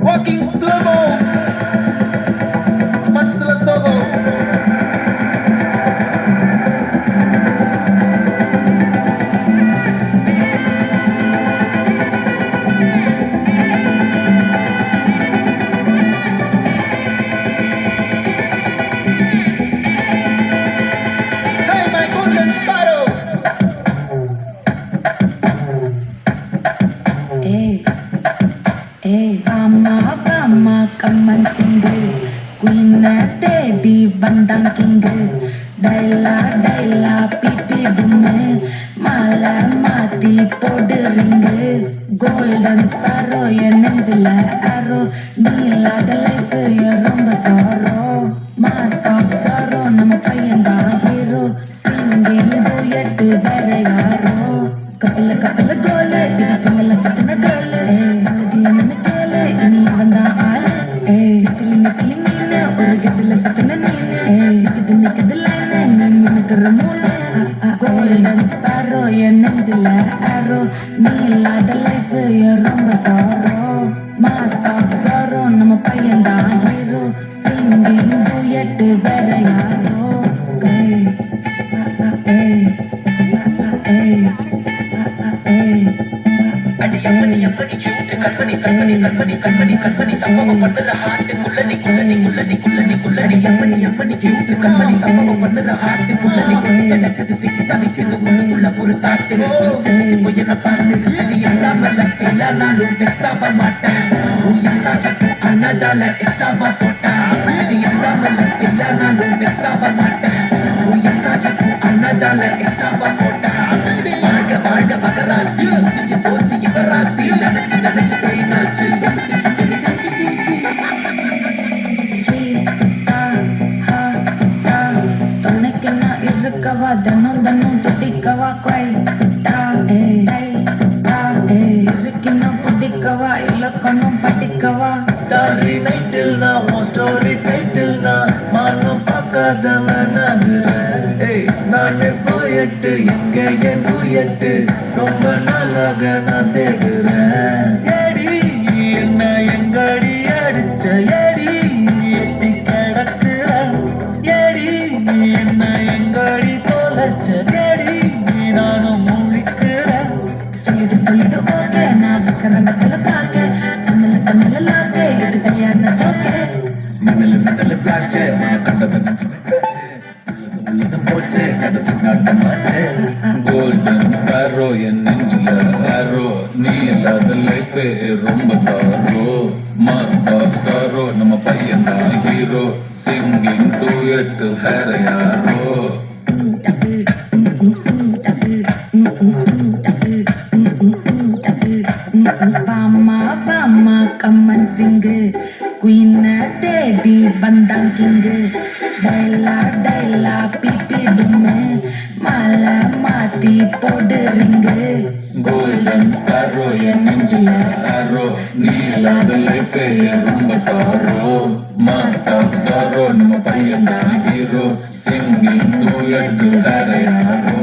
Walking slow-mo, Mansala solo. Hey, my golden sparrow. Hey, hey, Bama, come and sing. Queen Teddy, Bandang King. Daila, pipi dume. Mala, mati, powder ring. Golden sparrow, your nengila arrow. Neela, the life, your rumba sorrow. Mask of sorrow, nama payanga hero. Singing duet, வேற யாரோ கப்பல கோல இவ சிங்கல சுத்தின கோல இது என்னன்னு கேளு இனி வந்தா ஆளு நிக்கலி மீனு ஒரு கெத்துல சுத்தின நீனு நிக்குது லைனு நீ மினுக்குற மூணு கோல்டன் ஸ்பாரோ என் நெஞ்சில ஆரோ நீ இல்லாத லைஃப் ரொம்ப சாரோ மாஸ்க் ஆஃப் சாரோ நம்ம பையன்தான் ஹீரோ சிங்கிங் டூயட் வேற யாரோ அடி கற்பனை சம்பவம் பண்ணுற ஹார்ட்டுக்குள்ள எம்மனி கியூட்டு கற்பனை சம்பவம் பண்ணுற ஹார்ட்டுக்குள்ள எனக்கு சிக்கி தவிக்குது உள்ள ஒரு தாட்டு போய் என்ன பார்த்து அது இல்லாமல் எல்லா நாளும் வெக்ஸாக மாட்டேன் அனதால எக்ஸாவா போட்டா அது இல்லாமல் எல்லா நாளும் வெக்ஸாக மாட்டேன் அனதால எக்ஸாவா போட்டா வாழ்க மகராசி முடிஞ்சு போச்சு இவராசி நினைச்சு பெயினாச்சு இருக்கவா தன்னும் துடிக்கவா கொய்டா இருக்கணும் பிடிக்கவா இலக்கணம் படிக்கவா ஸ்டாரி நைட்டில் நான் உன் ஸ்டோரி டைட்டில் நான் மானம் பார்க்காதவன் நானே போயிட்டு எங்க என் டூயட்டு ரொம்ப நாளாக நான் தேடுறேன் ஏடி என்ன எங்கடி அடிச்ச ஏடி எட்டி கிடக்குற ஏடி என்ன எங்கடி தொலைச்ச ஏடி நானும் முழிக்கிறேன் சொல்லிட்டு ஓகே நான் வைக்கிற பார்க்க தமிழ லாக்க இது கல்யாண சோக்கே மின்னல் ஃபிளாஷ் கண்டது போச்சு கோல்டன் ஸ்பாரோ என் நெஞ்சில ஆரோ நீ இல்லாத லைஃப் ரொம்ப சாரோ மாஸ்க் ஆஃப் சாரோ நம்ம பையன் தான் ஹீரோ சிங்கிங் டூயட் வேற யாரோ Bama, come and sing. Queen Teddy, Bandang King. Daila, pipi dume. Mala, mati, powder ring. Golden sparrow, என் நெஞ்சில arrow நீ இல்லாத life ரொம்ப sorrow mask of sorrow நம்ம பையன் தான் hero singing duet வேற யாரோ